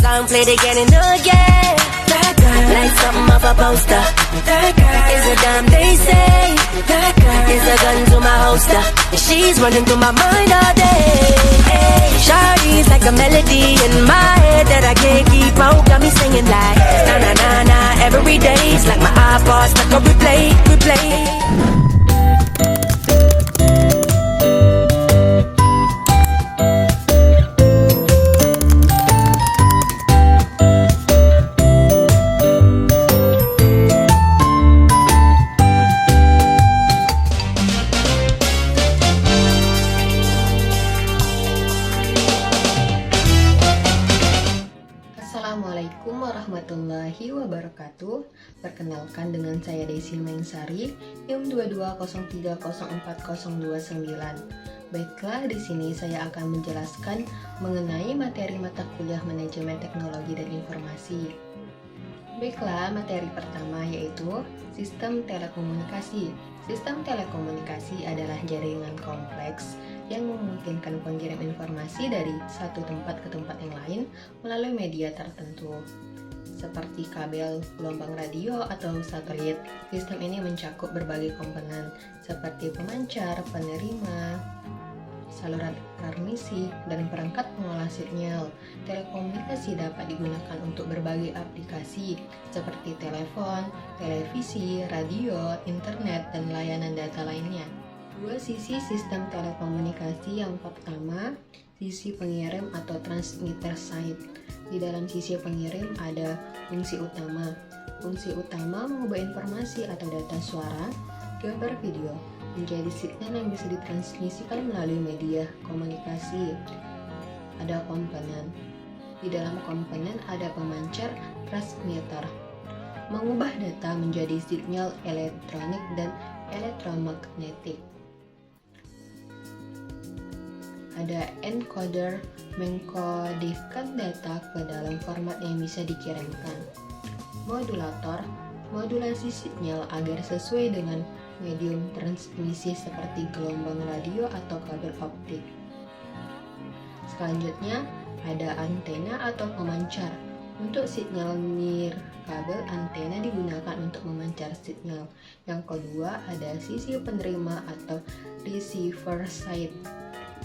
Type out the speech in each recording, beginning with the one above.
song played again and again. That girl, like something off a poster. That girl is a dime they say. That girl is a gun to my holster. And she's running through my mind all day. Hey, Shawty's like a melody in my head that I can't keep out. Got me singing like na na na na every day. It's like my iPod stuck on replay, replay. Assalamualaikum warahmatullahi wabarakatuh. Perkenalkan dengan saya Desi Mengsari, NIM 2203040209. Baiklah, di sini saya akan menjelaskan mengenai materi mata kuliah Manajemen Teknologi dan Informasi. Baiklah, materi pertama yaitu Sistem Telekomunikasi. Sistem telekomunikasi adalah jaringan kompleks yang memungkinkan pengirim informasi dari satu tempat ke tempat yang lain melalui media tertentu, seperti kabel, gelombang radio, atau satelit. Sistem ini mencakup berbagai komponen seperti pemancar, penerima, saluran transmisi, dan perangkat pengolah sinyal. Telekomunikasi dapat digunakan untuk berbagai aplikasi seperti telepon, televisi, radio, internet, dan layanan data lainnya. Dua sisi sistem telekomunikasi. Yang pertama, sisi pengirim atau transmitter side. Di dalam sisi pengirim ada fungsi utama. Fungsi utama mengubah informasi atau data suara, gambar, video menjadi signal yang bisa ditransmisikan melalui media komunikasi. Ada komponen. Di dalam komponen ada pemancar, transmitter, mengubah data menjadi sinyal elektronik dan elektromagnetik. Ada encoder, mengkodekan data ke dalam format yang bisa dikirimkan. Modulator, modulasi sinyal agar sesuai dengan medium transmisi seperti gelombang radio atau kabel optik. Selanjutnya, ada antena atau pemancar. Untuk sinyal nirkabel, antena digunakan untuk memancar sinyal. Yang kedua, ada sisi penerima atau receiver side.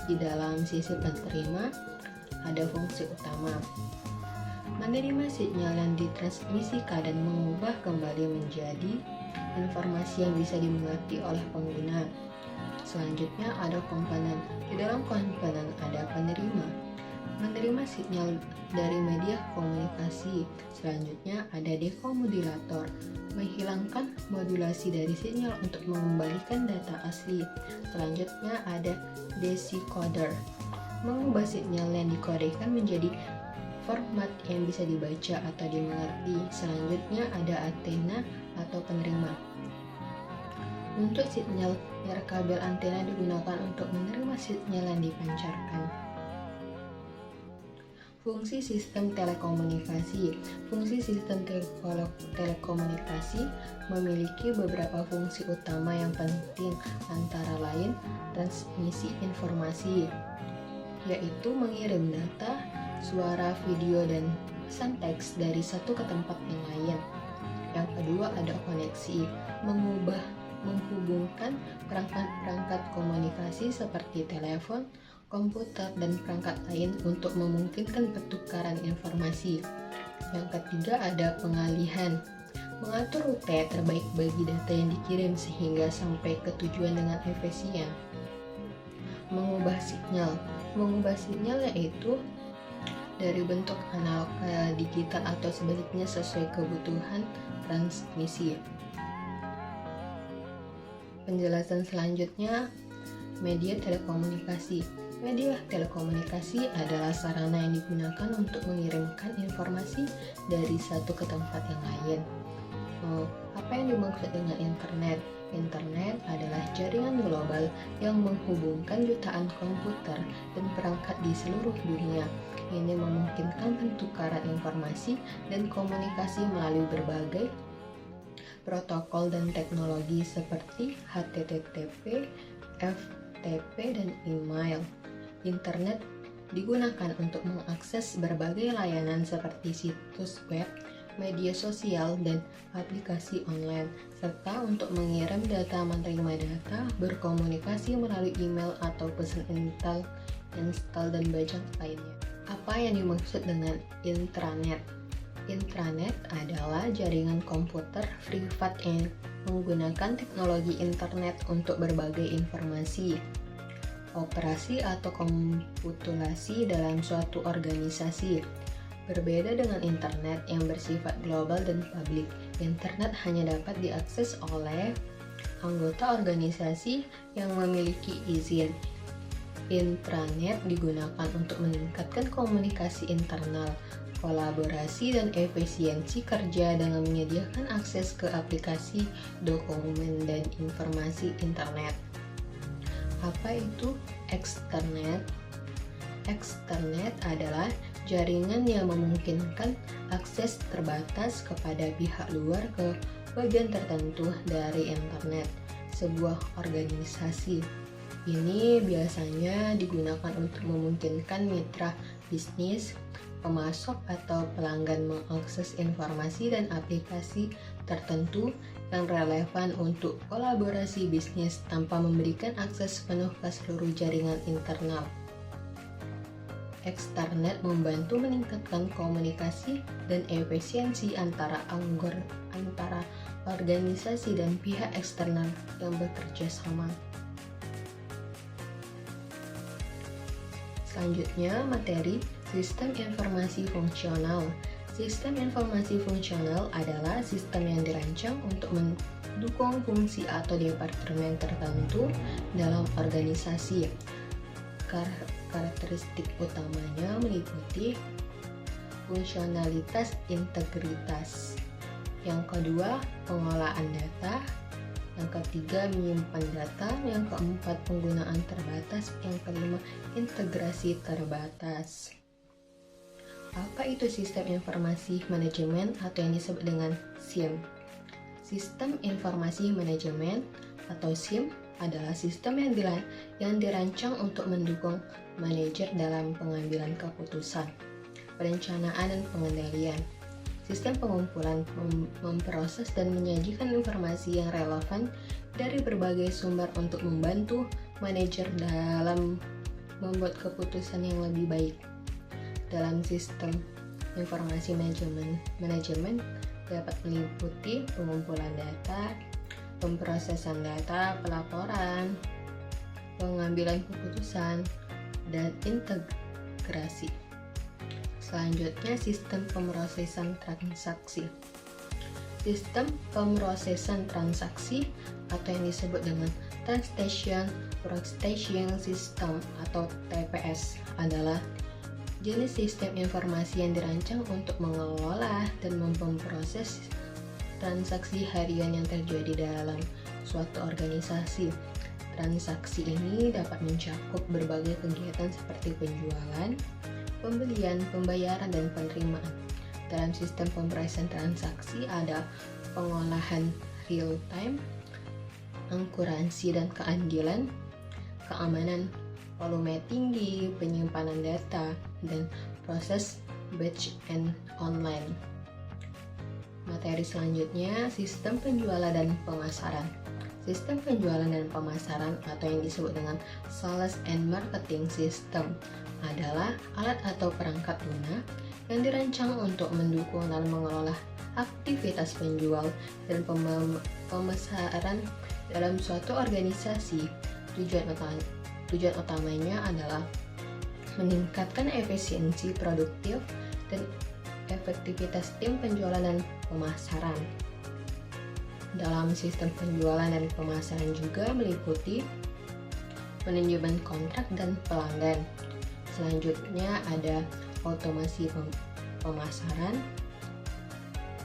Di dalam sisi penerima ada fungsi utama, menerima sinyal yang ditransmisikan dan mengubah kembali menjadi informasi yang bisa dimengerti oleh pengguna. Selanjutnya ada komponen. Di dalam komponen ada penerima, menerima sinyal dari media komunikasi. Selanjutnya ada dekomodulator, menghilangkan modulasi dari sinyal untuk mengembalikan data asli. Selanjutnya ada decoder, mengubah sinyal yang dikodekan menjadi format yang bisa dibaca atau dimengerti. Selanjutnya ada antena atau penerima. Untuk sinyal nirkabel, antena digunakan untuk menerima sinyal yang dipancarkan. Fungsi sistem telekomunikasi. Fungsi sistem telekomunikasi memiliki beberapa fungsi utama yang penting, antara lain transmisi informasi, yaitu mengirim data, suara, video, dan pesan teks dari satu ke tempat yang lain. Yang kedua ada koneksi, menghubungkan perangkat-perangkat komunikasi seperti telepon, komputer, dan perangkat lain untuk memungkinkan pertukaran informasi. Yang ketiga ada pengalihan, mengatur rute terbaik bagi data yang dikirim sehingga sampai ke tujuan dengan efisien. Mengubah sinyal yaitu dari bentuk analog ke digital atau sebaliknya sesuai kebutuhan transmisi. Penjelasan selanjutnya, media telekomunikasi. Media telekomunikasi adalah sarana yang digunakan untuk mengirimkan informasi dari satu ke tempat yang lain. Apa yang dimaksud dengan internet? Internet adalah jaringan global yang menghubungkan jutaan komputer dan perangkat di seluruh dunia. Ini memungkinkan pertukaran informasi dan komunikasi melalui berbagai protokol dan teknologi seperti HTTP, FTP, dan email. Internet digunakan untuk mengakses berbagai layanan seperti situs web, media sosial, dan aplikasi online, serta untuk mengirim data, menerima data, berkomunikasi melalui email atau pesan install dan baca lainnya. Apa yang dimaksud dengan intranet? Intranet adalah jaringan komputer privat yang menggunakan teknologi internet untuk berbagai informasi, operasi atau komputasi dalam suatu organisasi. Berbeda dengan internet yang bersifat global dan publik, internet hanya dapat diakses oleh anggota organisasi yang memiliki izin. Intranet digunakan untuk meningkatkan komunikasi internal, kolaborasi, dan efisiensi kerja dengan menyediakan akses ke aplikasi, dokumen, dan informasi internet. Apa itu eksternet? Eksternet adalah jaringan yang memungkinkan akses terbatas kepada pihak luar ke bagian tertentu dari internet sebuah organisasi. Ini biasanya digunakan untuk memungkinkan mitra bisnis, pemasok, atau pelanggan mengakses informasi dan aplikasi tertentu yang relevan untuk kolaborasi bisnis tanpa memberikan akses penuh ke seluruh jaringan internal. Eksternet membantu meningkatkan komunikasi dan efisiensi antara organisasi dan pihak eksternal yang bekerja sama. Selanjutnya, materi sistem informasi fungsional. Sistem informasi fungsional adalah sistem yang dirancang untuk mendukung fungsi atau departemen tertentu dalam organisasi. Karakteristik utamanya meliputi fungsionalitas, integritas. Yang kedua, pengolahan data. Yang ketiga, menyimpan data. Yang keempat, penggunaan terbatas. Yang kelima, integrasi terbatas. Apa itu sistem informasi manajemen atau yang disebut dengan SIM? Sistem informasi manajemen atau SIM adalah sistem yang dirancang untuk mendukung manajer dalam pengambilan keputusan, perencanaan, dan pengendalian. Sistem pengumpulan, memproses, dan menyajikan informasi yang relevan dari berbagai sumber untuk membantu manajer dalam membuat keputusan yang lebih baik. Dalam sistem informasi manajemen dapat meliputi pengumpulan data, pemrosesan data, pelaporan, pengambilan keputusan, dan integrasi. Selanjutnya, sistem pemrosesan transaksi. Sistem pemrosesan transaksi atau yang disebut dengan Transaction Processing System atau TPS adalah jenis sistem informasi yang dirancang untuk mengelola dan memproses transaksi harian yang terjadi dalam suatu organisasi. Transaksi ini dapat mencakup berbagai kegiatan seperti penjualan, pembelian, pembayaran, dan penerimaan. Dalam sistem pemrosesan transaksi ada pengolahan real time, akurasi dan keadilan, keamanan, volume tinggi, penyimpanan data, dan proses batch and online. Materi selanjutnya, sistem penjualan dan pemasaran. Sistem penjualan dan pemasaran atau yang disebut dengan Sales and Marketing System adalah alat atau perangkat lunak yang dirancang untuk mendukung dan mengelola aktivitas penjual dan pemasaran dalam suatu organisasi. Tujuan utamanya adalah meningkatkan efisiensi produktif dan efektivitas tim penjualan dan pemasaran. Dalam sistem penjualan dan pemasaran juga meliputi manajemen kontrak dan pelanggan. Selanjutnya ada otomasi pemasaran,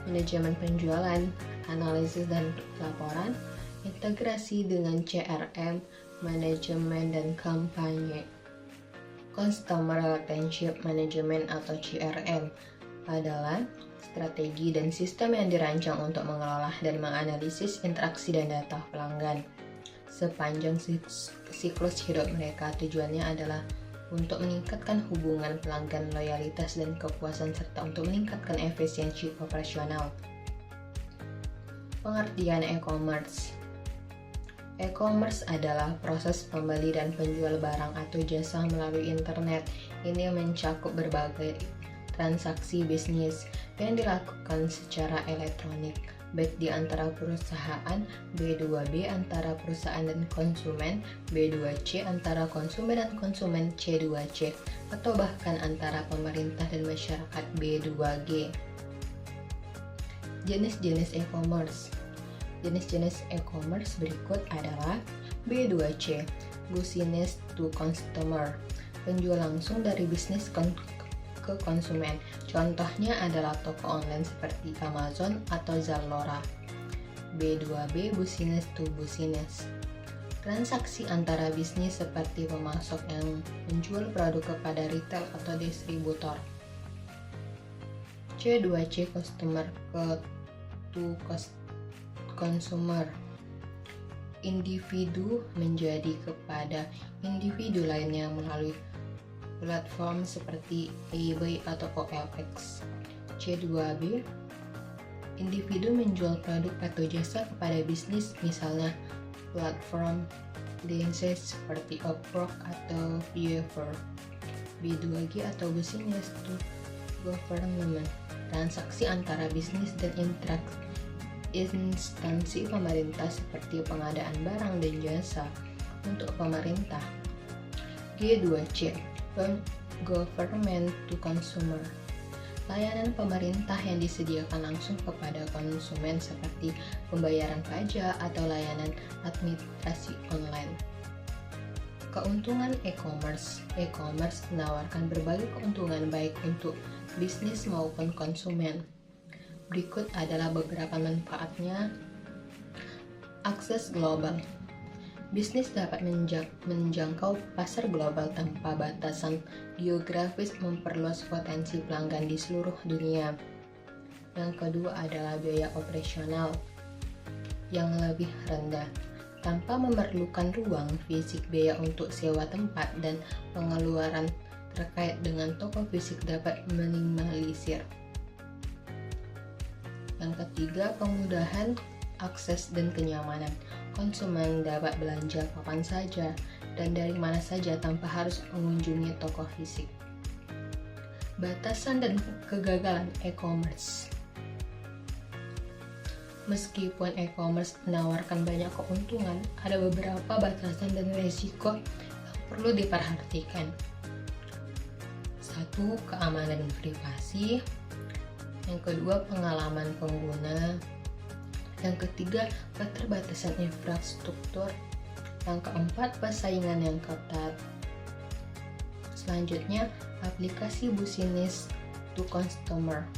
manajemen penjualan, analisis dan laporan, integrasi dengan CRM, manajemen dan kampanye. Customer Relationship Management atau CRM adalah strategi dan sistem yang dirancang untuk mengelola dan menganalisis interaksi dan data pelanggan sepanjang siklus hidup mereka. Tujuannya adalah untuk meningkatkan hubungan pelanggan, loyalitas, dan kepuasan, serta untuk meningkatkan efisiensi operasional. Pengertian e-commerce. E-commerce adalah proses pembeli dan penjual barang atau jasa melalui internet. Ini mencakup berbagai transaksi bisnis yang dilakukan secara elektronik, baik di antara perusahaan, B2B antara perusahaan dan konsumen, B2C antara konsumen dan konsumen, C2C, atau bahkan antara pemerintah dan masyarakat, B2G. Jenis-jenis e-commerce. Jenis-jenis e-commerce berikut adalah B2C, business to consumer, penjual langsung dari bisnis ke konsumen. Contohnya adalah toko online seperti Amazon atau Zalora. B2B, business to business, transaksi antara bisnis seperti pemasok yang menjual produk kepada retail atau distributor. C2C, customer to consumer, individu menjadi kepada individu lainnya melalui platform seperti eBay atau OLX. C2B, individu menjual produk atau jasa kepada bisnis, misalnya platform freelance seperti Upwork atau Fiverr. B2G atau business to government, transaksi antara bisnis dan instansi pemerintah seperti pengadaan barang dan jasa untuk pemerintah. G2C, government to consumer, layanan pemerintah yang disediakan langsung kepada konsumen seperti pembayaran pajak atau layanan administrasi online. Keuntungan e-commerce. E-commerce menawarkan berbagai keuntungan baik untuk bisnis maupun konsumen. Berikut adalah beberapa manfaatnya. Akses global. Bisnis dapat menjangkau pasar global tanpa batasan geografis, memperluas potensi pelanggan di seluruh dunia. Yang kedua adalah biaya operasional yang lebih rendah. Tanpa memerlukan ruang fisik, biaya untuk sewa tempat dan pengeluaran terkait dengan toko fisik dapat minimalisir. Yang ketiga, kemudahan akses dan kenyamanan. Konsumen dapat belanja kapan saja dan dari mana saja tanpa harus mengunjungi toko fisik. Batasan dan kegagalan e-commerce. Meskipun e-commerce menawarkan banyak keuntungan, ada beberapa batasan dan risiko yang perlu diperhatikan. 1. Keamanan privasi. Yang kedua, pengalaman pengguna. Yang ketiga, keterbatasan infrastruktur. Yang keempat, persaingan yang ketat. Selanjutnya, aplikasi business to consumer.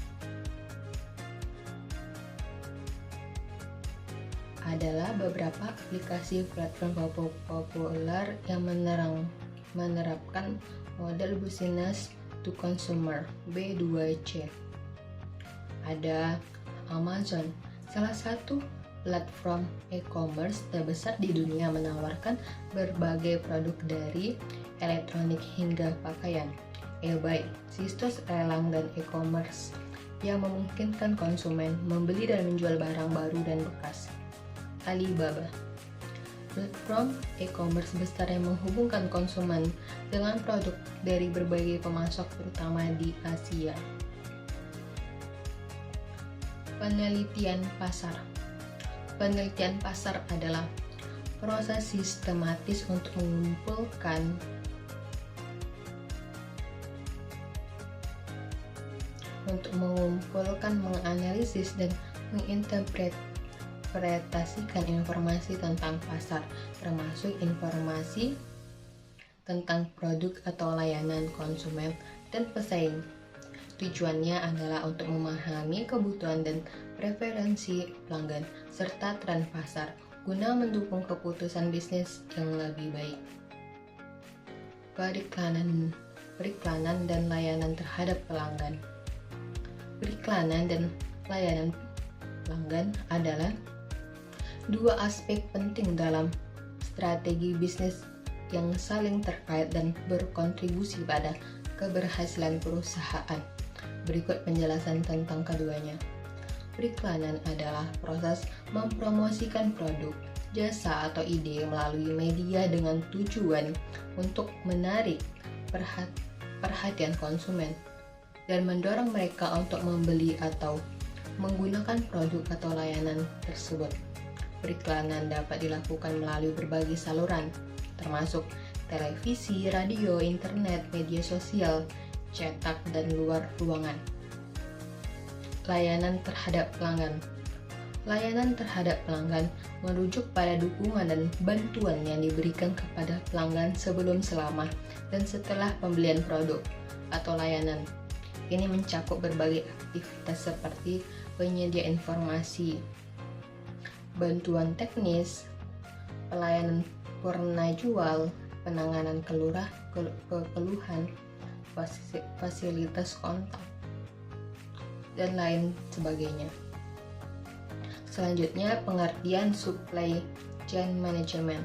Adalah beberapa aplikasi platform populer yang menerapkan model business to consumer, B2C. Ada Amazon, salah satu platform e-commerce terbesar di dunia, menawarkan berbagai produk dari elektronik hingga pakaian. eBay, situs lelang dan e-commerce yang memungkinkan konsumen membeli dan menjual barang baru dan bekas. Alibaba, platform e-commerce besar yang menghubungkan konsumen dengan produk dari berbagai pemasok terutama di Asia. Penelitian pasar. Penelitian pasar adalah proses sistematis untuk mengumpulkan, menganalisis, dan menginterpretasikan informasi tentang pasar, termasuk informasi tentang produk atau layanan konsumen dan pesaing. Tujuannya adalah untuk memahami kebutuhan dan preferensi pelanggan serta tren pasar guna mendukung keputusan bisnis yang lebih baik. Periklanan dan layanan terhadap pelanggan. Periklanan dan layanan pelanggan adalah dua aspek penting dalam strategi bisnis yang saling terkait dan berkontribusi pada keberhasilan perusahaan. Berikut penjelasan tentang keduanya. Periklanan adalah proses mempromosikan produk, jasa, atau ide melalui media dengan tujuan untuk menarik perhatian konsumen dan mendorong mereka untuk membeli atau menggunakan produk atau layanan tersebut. Periklanan dapat dilakukan melalui berbagai saluran, termasuk televisi, radio, internet, media sosial, cetak, dan luar ruangan. Layanan terhadap pelanggan. Layanan terhadap pelanggan merujuk pada dukungan dan bantuan yang diberikan kepada pelanggan sebelum, selama, dan setelah pembelian produk atau layanan. Ini mencakup berbagai aktivitas seperti penyedia informasi, bantuan teknis, pelayanan purna jual, penanganan keluhan, fasilitas kontak, dan lain sebagainya. Selanjutnya, pengertian supply chain management.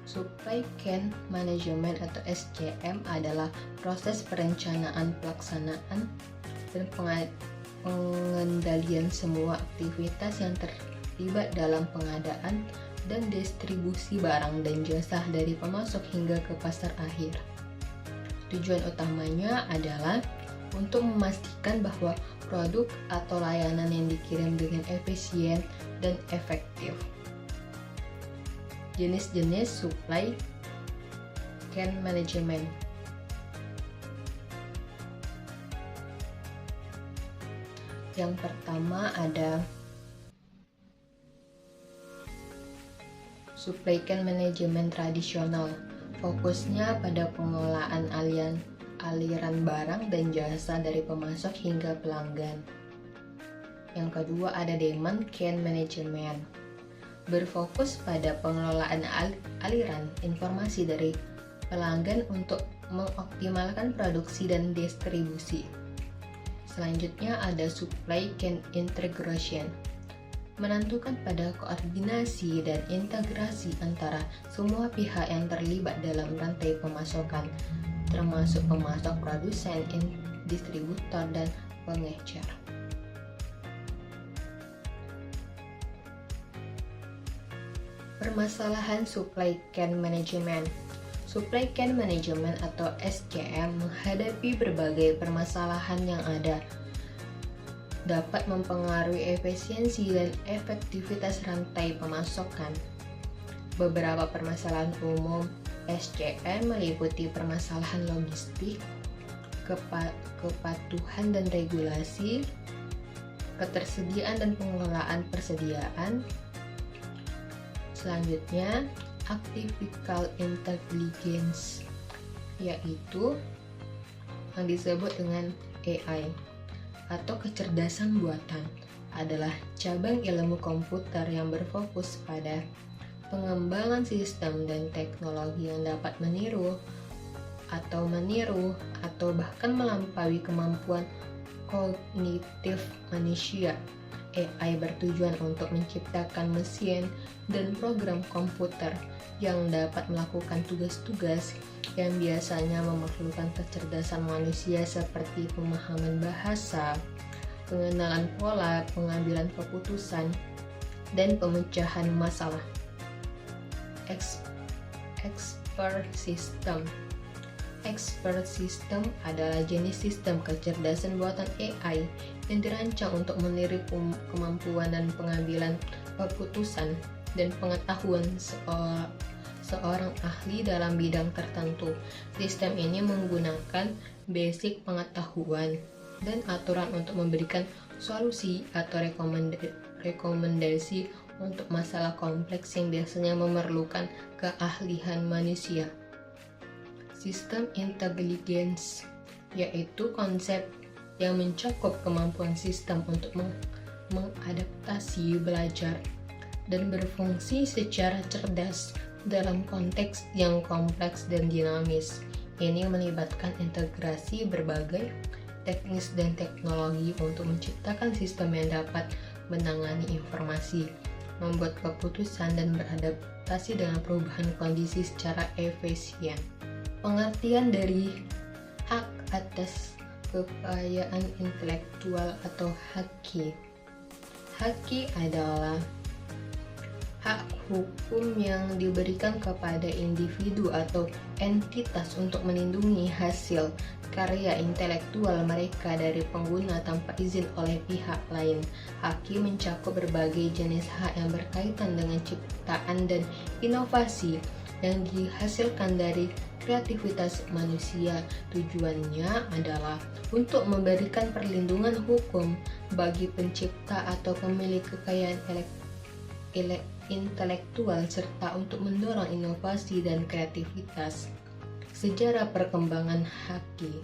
Supply chain management atau SCM adalah proses perencanaan, pelaksanaan, dan pengendalian semua aktivitas yang terlibat dalam pengadaan dan distribusi barang dan jasa dari pemasok hingga ke pasar akhir. Tujuan utamanya adalah untuk memastikan bahwa produk atau layanan yang dikirim dengan efisien dan efektif. Jenis-jenis supply chain management. Yang pertama ada supply chain management tradisional. Fokusnya pada pengelolaan aliran barang dan jasa dari pemasok hingga pelanggan. Yang kedua ada demand chain management. Berfokus pada pengelolaan aliran informasi dari pelanggan untuk mengoptimalkan produksi dan distribusi. Selanjutnya ada supply chain integration. Menentukan pada koordinasi dan integrasi antara semua pihak yang terlibat dalam rantai pemasokan, termasuk pemasok, produsen, distributor, dan pengecer. Permasalahan supply chain management. Supply chain management atau SCM menghadapi berbagai permasalahan yang dapat mempengaruhi efisiensi dan efektivitas rantai pemasokan. Beberapa permasalahan umum SCM meliputi permasalahan logistik, kepatuhan dan regulasi, ketersediaan dan pengelolaan persediaan. Selanjutnya, artificial intelligence, yaitu yang disebut dengan AI atau kecerdasan buatan, adalah cabang ilmu komputer yang berfokus pada pengembangan sistem dan teknologi yang dapat meniru atau bahkan melampaui kemampuan kognitif manusia. AI bertujuan untuk menciptakan mesin dan program komputer yang dapat melakukan tugas-tugas yang biasanya memerlukan kecerdasan manusia seperti pemahaman bahasa, pengenalan pola, pengambilan keputusan, dan pemecahan masalah. Expert system. Expert system adalah jenis sistem kecerdasan buatan AI yang dirancang untuk meniru kemampuan dan pengambilan keputusan dan pengetahuan seorang ahli dalam bidang tertentu. Sistem ini menggunakan basic pengetahuan dan aturan untuk memberikan solusi atau rekomendasi untuk masalah kompleks yang biasanya memerlukan keahlian manusia. Sistem intelligence, yaitu konsep yang mencakup kemampuan sistem untuk mengadaptasi, belajar, dan berfungsi secara cerdas dalam konteks yang kompleks dan dinamis. Ini melibatkan integrasi berbagai teknis dan teknologi untuk menciptakan sistem yang dapat menangani informasi, membuat keputusan dan beradaptasi dengan perubahan kondisi secara efisien. Pengertian dari hak atas kekayaan intelektual atau HAKI. HAKI adalah hak hukum yang diberikan kepada individu atau entitas untuk melindungi hasil karya intelektual mereka dari pengguna tanpa izin oleh pihak lain. HAKI mencakup berbagai jenis hak yang berkaitan dengan ciptaan dan inovasi yang dihasilkan dari kreativitas manusia. Tujuannya adalah untuk memberikan perlindungan hukum bagi pencipta atau pemilik kekayaan intelektual serta untuk mendorong inovasi dan kreativitas. Sejarah perkembangan HAKI.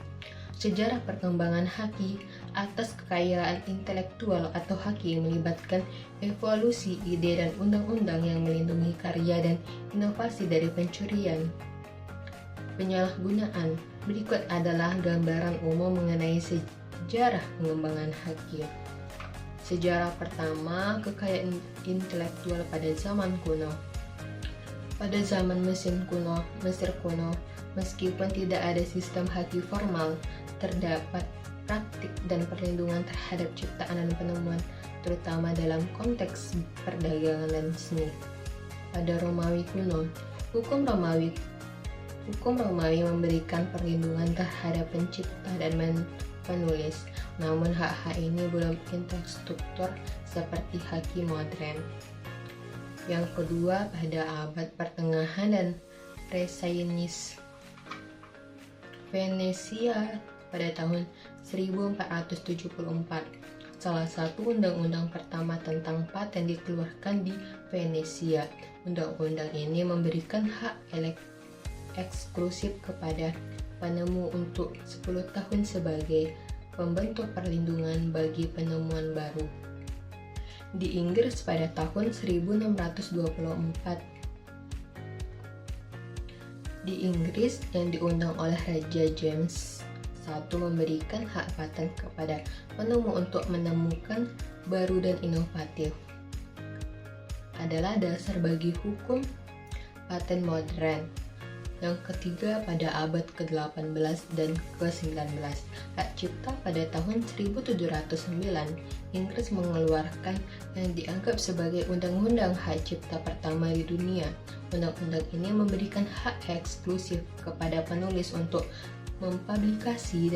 Sejarah perkembangan HAKI atas kekayaan intelektual atau HAKI melibatkan evolusi ide dan undang-undang yang melindungi karya dan inovasi dari pencurian. Penyalahgunaan. Berikut adalah gambaran umum mengenai sejarah pengembangan HAKI. Sejarah pertama, kekayaan intelektual pada zaman kuno. Pada zaman Mesir kuno, meskipun tidak ada sistem HAKI formal, terdapat praktik dan perlindungan terhadap ciptaan dan penemuan, terutama dalam konteks perdagangan dan seni. Pada Romawi kuno, hukum Romawi memberikan perlindungan terhadap pencipta dan penulis, namun hak-hak ini belum terstruktur seperti HAKI modern. Yang kedua, pada abad pertengahan dan Renaissance, Venesia pada tahun 1474. Salah satu undang-undang pertama tentang paten dikeluarkan di Venesia. Undang-undang ini memberikan hak eksklusif kepada penemu untuk 10 tahun sebagai pembentuk perlindungan bagi penemuan baru. Di Inggris pada tahun 1624. Di Inggris yang diundang oleh Raja James I memberikan hak paten kepada penemu untuk menemukan baru dan inovatif. Adalah dasar bagi hukum paten modern. Yang ketiga, pada abad ke-18 dan ke-19, hak cipta pada tahun 1709, Inggris mengeluarkan yang dianggap sebagai undang-undang hak cipta pertama di dunia. Undang-undang ini memberikan hak eksklusif kepada penulis untuk mempublikasi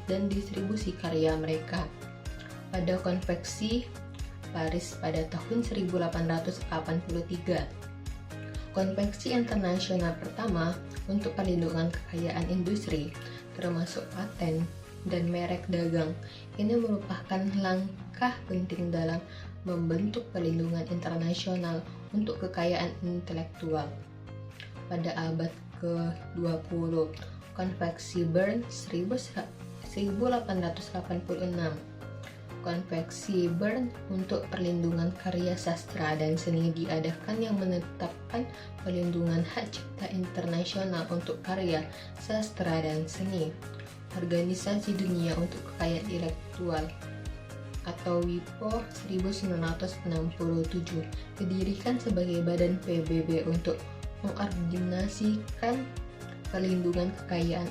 dan distribusi karya mereka. Pada konvensi Paris pada tahun 1883, Konvensi internasional pertama untuk perlindungan kekayaan industri, termasuk paten dan merek dagang, ini merupakan langkah penting dalam membentuk perlindungan internasional untuk kekayaan intelektual. Pada abad ke-20, Konvensi Bern 1886. Konvensi Bern untuk perlindungan karya sastra dan seni diadakan yang menetapkan perlindungan hak cipta internasional untuk karya sastra dan seni. Organisasi Dunia untuk Kekayaan Intelektual atau WIPO 1967 didirikan sebagai badan PBB untuk mengordinasikan perlindungan kekayaan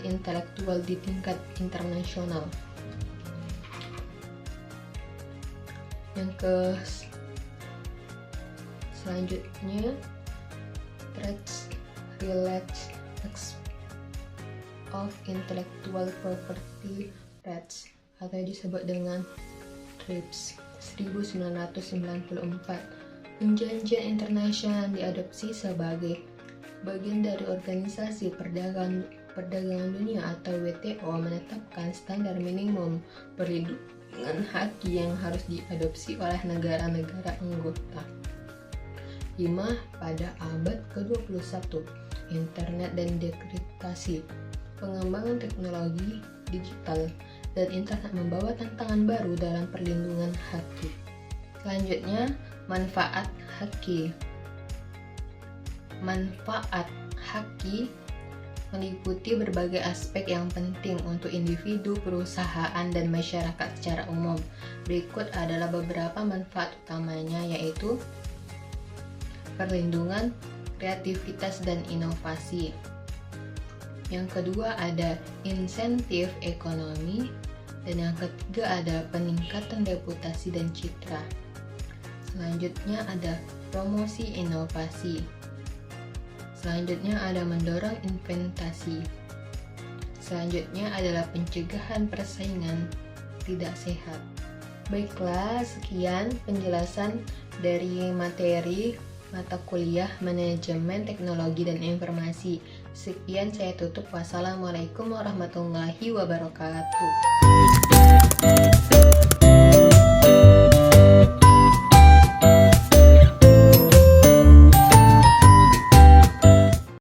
intelektual di tingkat internasional. Yang selanjutnya, Trades Related of Intellectual Property Rights atau disebut dengan TRIPS 1994. Perjanjian internasional diadopsi sebagai bagian dari Organisasi Perdagangan Dunia atau WTO, menetapkan standar minimum perlindungan HAKI yang harus diadopsi oleh negara-negara anggota. 5. Pada abad ke-21, internet dan dekriptasi. Pengembangan teknologi digital dan internet membawa tantangan baru dalam perlindungan HAKI. Selanjutnya, manfaat HAKI. Manfaat HAKI meliputi berbagai aspek yang penting untuk individu, perusahaan, dan masyarakat secara umum. Berikut adalah beberapa manfaat utamanya, yaitu perlindungan, kreativitas, dan inovasi. Yang kedua ada insentif ekonomi, dan yang ketiga ada peningkatan reputasi dan citra. Selanjutnya ada promosi inovasi. Selanjutnya ada mendorong investasi. Selanjutnya adalah pencegahan persaingan tidak sehat. Baiklah, sekian penjelasan dari materi mata kuliah Manajemen Teknologi dan Informasi. Sekian, saya tutup. Wassalamualaikum warahmatullahi wabarakatuh.